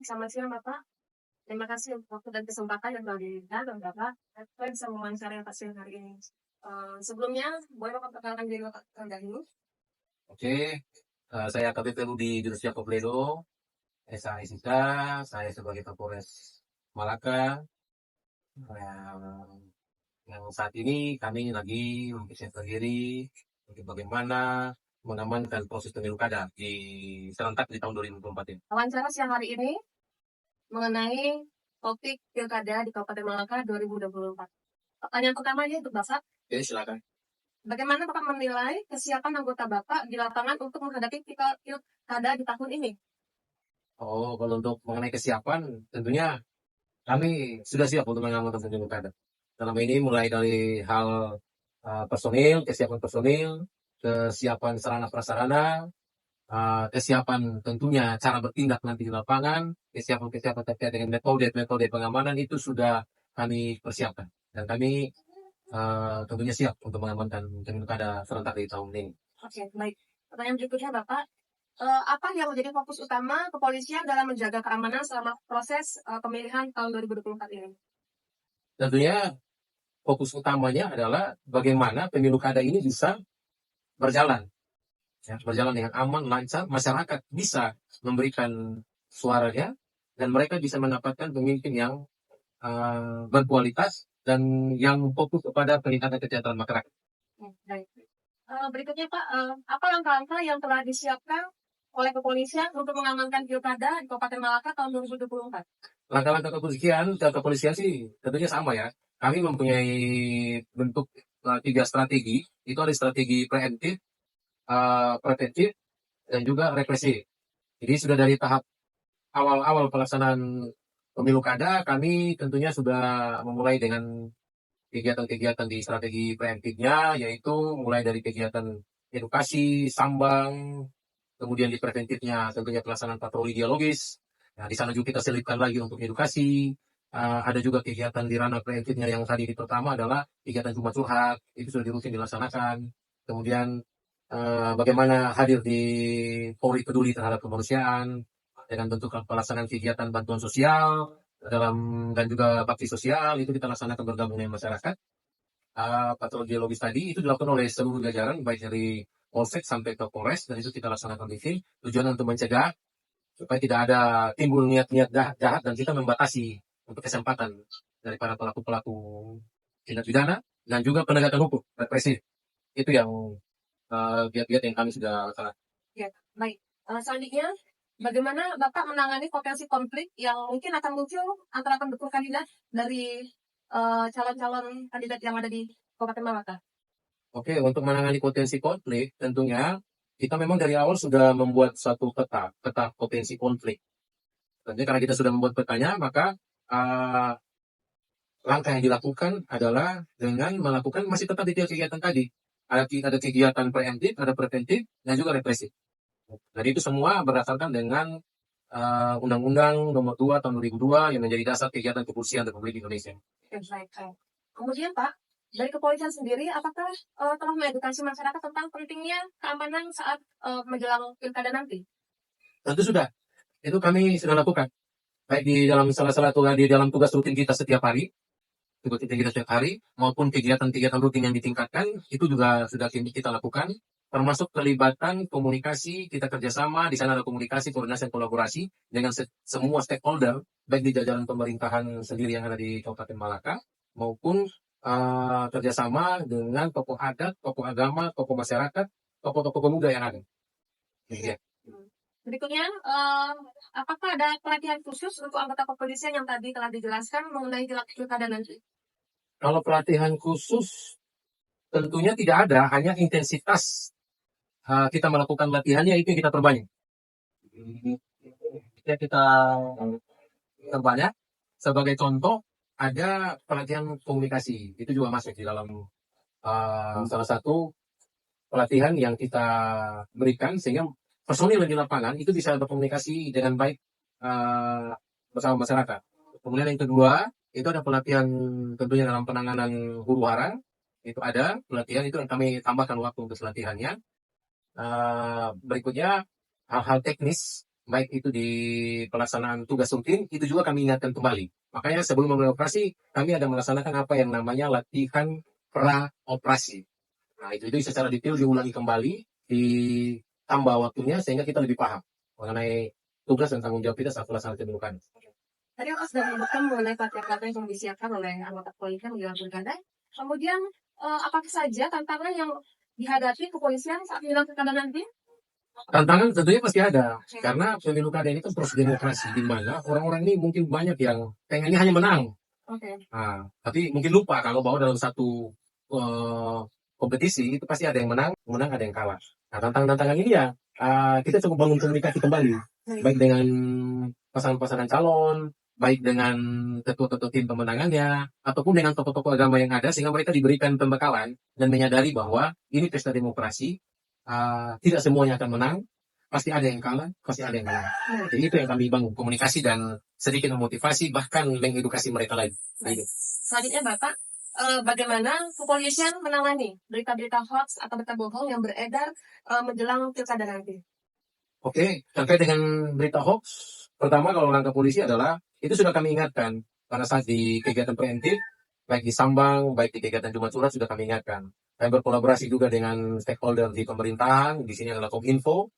Selamat siang Bapak. Terima kasih untuk waktu dan kesempatan yang telah diberikan dan Bapak. Saya bisa mewawancara Bapak siang hari ini. Sebelumnya, boleh Bapak perkenalkan diri Bapak terlebih dahulu? Oke, saya AKBP Rudi Jurusnya Kopledo, SASIK, saya sebagai Kapolres Malaka. Yang, yang saat ini kami lagi mempersiapkan diri untuk bagaimana mengamankan proses pemilu kada di serentak di tahun 2024 ini. Wawancara siang hari ini mengenai topik Pilkada di Kabupaten Malaka 2024. Pertanyaan pertamanya untuk Bapak, Oke, silakan. bagaimana Bapak menilai kesiapan anggota Bapak di lapangan untuk menghadapi Pilkada di tahun ini? Oh, kalau untuk mengenai kesiapan, tentunya kami sudah siap untuk mengamankan pemilu kada. Dalam ini mulai dari hal kesiapan personil, kesiapan sarana prasarana, kesiapan tentunya cara bertindak nanti di lapangan, kesiapan-kesiapan terkait dengan metode pengamanan itu sudah kami persiapkan. Dan kami tentunya siap untuk mengamankan pemilu kada serentak di tahun ini. Oke, baik. Pertanyaan berikutnya Bapak, apa yang menjadi fokus utama kepolisian dalam menjaga keamanan selama proses pemilihan tahun 2024 ini? Tentunya fokus utamanya adalah bagaimana pemilu kada ini bisa berjalan, ya, berjalan dengan aman, lancar, masyarakat bisa memberikan suaranya, dan mereka bisa mendapatkan pemimpin yang berkualitas dan yang fokus kepada peningkatan kesejahteraan masyarakat. Baik. Berikutnya Pak, apa langkah-langkah yang telah disiapkan oleh kepolisian untuk mengamankan pilkada di Kabupaten Malaka tahun 2024? Langkah-langkah kepolisian sih tentunya sama ya. Kami mempunyai bentuk 3 strategi. Itu ada strategi preventif, dan juga represif. Jadi sudah dari tahap awal-awal pelaksanaan pemilu kada, kami tentunya sudah memulai dengan kegiatan-kegiatan di strategi preventifnya, yaitu mulai dari kegiatan edukasi, sambang, kemudian di preventifnya tentunya pelaksanaan patroli dialogis. Nah, di sana juga kita selipkan lagi untuk edukasi. Ada juga kegiatan di ranah preventifnya yang tadi di pertama adalah kegiatan Jumat Curhat, itu sudah dirutin dilaksanakan. Kemudian bagaimana hadir di Polri Peduli terhadap kemanusiaan dengan bentuk pelaksanaan kegiatan bantuan sosial dan juga bakti sosial itu kita laksanakan bergabung dengan masyarakat. Patroli dialogis tadi itu dilakukan oleh seluruh jajaran baik dari Polsek sampai ke Polres, dan itu kita laksanakan di sini tujuan untuk mencegah supaya tidak ada timbul niat-niat jahat dan kita membatasi untuk kesempatan dari para pelaku-pelaku tindak pidana dan juga penegakan hukum represif. Itu yang giat-giat yang kami sudah laksanakan. Ya, baik. Selanjutnya, bagaimana Bapak menangani potensi konflik yang mungkin akan muncul antara pendukung kandidat dari calon-calon kandidat yang ada di Kabupaten Malaka? Oke, untuk menangani potensi konflik, tentunya kita memang dari awal sudah membuat satu peta potensi konflik. Tentunya karena kita sudah membuat petanya, maka langkah yang dilakukan adalah dengan melakukan masih tetap detail kegiatan tadi. Ada kegiatan preemptif, ada preventif, dan juga represif. Jadi itu semua berdasarkan dengan Undang-Undang Nomor 2 Tahun 2002 yang menjadi dasar kegiatan kepolisian Republik Indonesia. Baik. Kemudian Pak, dari kepolisian sendiri, apakah telah mengedukasi masyarakat tentang pentingnya keamanan saat menjelang pilkada nanti? Tentu sudah, itu kami sudah lakukan. Baik di dalam di dalam tugas rutin kita setiap hari, maupun kegiatan-kegiatan rutin yang ditingkatkan, itu juga sudah kita lakukan, termasuk pelibatan komunikasi, kita kerjasama, di sana ada komunikasi, koordinasi, dan kolaborasi dengan semua stakeholder, baik di jajaran pemerintahan sendiri yang ada di Kabupaten Malaka, maupun kerjasama dengan tokoh adat, tokoh agama, tokoh masyarakat, tokoh-tokoh pemuda yang ada. Ya. Berikutnya, apakah ada pelatihan khusus untuk anggota kepolisian yang tadi telah dijelaskan mengenai pilkada nanti? Kalau pelatihan khusus, tentunya tidak ada, hanya intensitas kita melakukan latihannya itu yang kita perbanyak. Kita perbanyak. Sebagai contoh, ada pelatihan komunikasi. Itu juga masuk di dalam salah satu pelatihan yang kita berikan sehingga personil di lapangan itu bisa berkomunikasi dengan baik bersama masyarakat. Kemudian yang kedua, itu ada pelatihan tentunya dalam penanganan huru hara. Itu ada pelatihan itu yang kami tambahkan waktu untuk pelatihannya. Berikutnya hal-hal teknis baik itu di pelaksanaan tugas rutin, itu juga kami ingatkan kembali. Makanya sebelum memulai operasi, kami ada melaksanakan apa yang namanya latihan pra-operasi. Nah, itu secara detail diulangi kembali, ditambah waktunya sehingga kita lebih paham mengenai tugas dan tanggung jawab kita saat pelaksanaan pendudukan. Tadi Bapak sudah menyebutkan mengenai pelatihan-pelatihan yang disiapkan oleh anggota kepolisian menjelang pilkada. Kemudian, apa saja tantangan yang dihadapi kepolisian saat menjelang pilkada nanti? Tantangan tentunya pasti ada, karena pemilu kada ini kan proses demokrasi, di mana orang-orang ini mungkin banyak yang pengennya hanya menang. Oke. Nah, tapi mungkin lupa kalau bahwa dalam satu kompetisi itu pasti ada yang menang ada yang kalah. Nah, tantangan ini ya kita coba bangun komunikasi kembali, baik dengan pasangan-pasangan calon, baik dengan ketua-ketua tim pemenangannya, ataupun dengan tokoh-tokoh agama yang ada, sehingga mereka diberikan pembekalan dan menyadari bahwa ini pesta demokrasi, tidak semuanya akan menang, pasti ada yang kalah, pasti ada yang menang. Jadi itu yang kami bangun komunikasi dan sedikit memotivasi, bahkan mengedukasi mereka lagi. Gitu. Selanjutnya Bapak, bagaimana kepolisian menangani berita-berita hoax atau berita bohong yang beredar menjelang pilkada nanti? Oke, terkait dengan berita hoax, pertama kalau langkah polisi adalah, itu sudah kami ingatkan pada saat di kegiatan preemptif, baik di Sambang, baik di kegiatan Jumat Surat sudah kami ingatkan. Kami berkolaborasi juga dengan stakeholder di pemerintahan, di sini adalah Kominfo,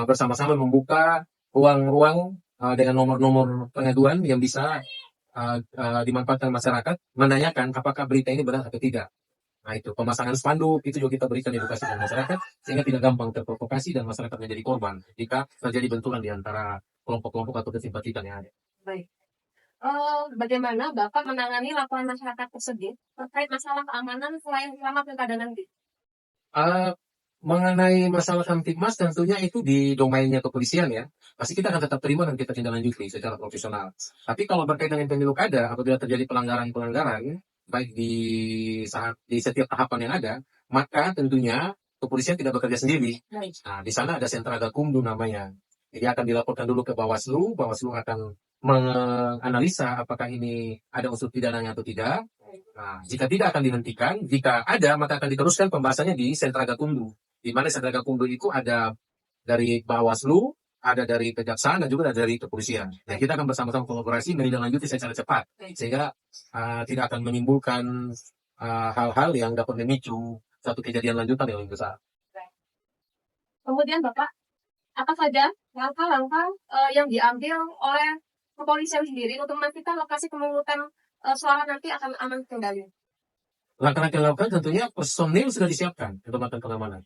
bersama-sama membuka ruang-ruang dengan nomor-nomor pengaduan yang bisa dimanfaatkan masyarakat, menanyakan apakah berita ini benar atau tidak. Nah itu, pemasangan spanduk, itu juga kita berikan edukasi kepada masyarakat, sehingga tidak gampang terprovokasi dan masyarakat menjadi korban jika terjadi benturan di antara kelompok-kelompok atau kesimpatikan yang ada. Baik. Bagaimana Bapak menangani laporan masyarakat tersebut terkait masalah keamanan selain selama pilkada nanti? Mengenai masalah Kamtibmas tentunya itu di domainnya kepolisian ya. Pasti kita akan tetap terima dan kita tindak lanjuti secara profesional. Tapi kalau berkaitan dengan pemilu kada, apabila terjadi pelanggaran-pelanggaran, baik di setiap tahapan yang ada, maka tentunya kepolisian tidak bekerja sendiri. Baik. Nah, di sana ada sentra gakumdu namanya. Jadi akan dilaporkan dulu ke Bawaslu, Bawaslu akan menganalisa apakah ini ada unsur pidananya atau tidak. Nah, jika tidak akan dihentikan, jika ada maka akan diteruskan pembahasannya di sentra gakumdu. Di mana sentra gakumdu itu ada dari Bawaslu, ada dari Kejaksaan, dan juga ada dari kepolisian. Dan kita akan bersama-sama kolaborasi menindaklanjuti secara cepat, sehingga tidak akan menimbulkan hal-hal yang dapat memicu satu kejadian lanjutan yang lebih besar. Kemudian Bapak, apa saja langkah-langkah yang diambil oleh kepolisian sendiri untuk memastikan lokasi pemungutan suara nanti akan aman kembali? Langkah-langkah yang dilakukan tentunya personil sudah disiapkan untuk melakukan pengamanan.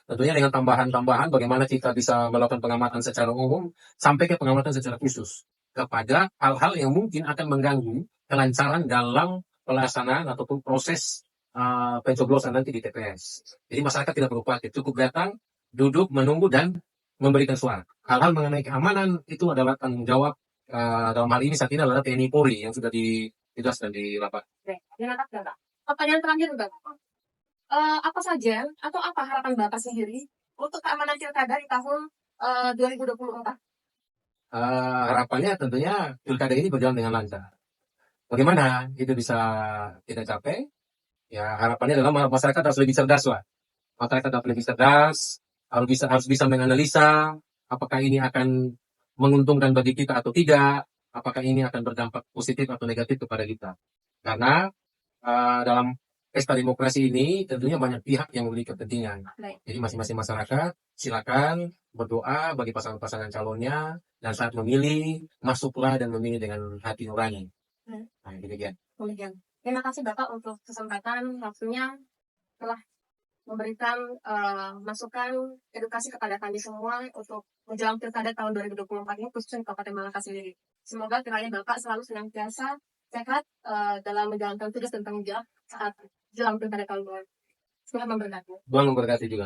Tentunya dengan tambahan-tambahan bagaimana kita bisa melakukan pengamatan secara umum sampai ke pengamatan secara khusus kepada hal-hal yang mungkin akan mengganggu kelancaran dalam pelaksanaan ataupun proses pencoblosan nanti di TPS. Jadi masyarakat tidak perlu khawatir, cukup datang, duduk, menunggu dan memberikan suara. Hal-hal mengenai keamanan itu adalah tanggung jawab dalam hal ini saat ini adalah TNI Polri yang sudah ditugaskan di lapangan. Pertanyaan terakhir Bapak, apa saja atau apa harapan Bapak sendiri untuk keamanan pilkada di tahun 2024? Harapannya tentunya pilkada ini berjalan dengan lancar. Bagaimana itu bisa kita capai? Ya harapannya adalah masyarakat harus lebih cerdas lah. Masyarakat harus lebih cerdas, harus bisa menganalisa apakah ini akan menguntungkan bagi kita atau tidak, apakah ini akan berdampak positif atau negatif kepada kita. Karena dalam pesta demokrasi ini tentunya banyak pihak yang memiliki kepentingan. Jadi masing-masing masyarakat silakan berdoa bagi pasangan-pasangan calonnya, dan saat memilih masuklah dan memilih dengan hati nurani. Nah, demikian. Terima kasih Bapak untuk kesempatan waktunya telah memberikan masukan edukasi kepada kami semua untuk menjelang pilkada tahun 2024 ini khususnya di Kabupaten Malaka sendiri. Semoga kiranya Bapak selalu senantiasa sehat dalam menjalankan tugas dan tanggung jawab saat jelang pilkada tahun 2024. Semoga memberkati. Tuhan memberkati juga.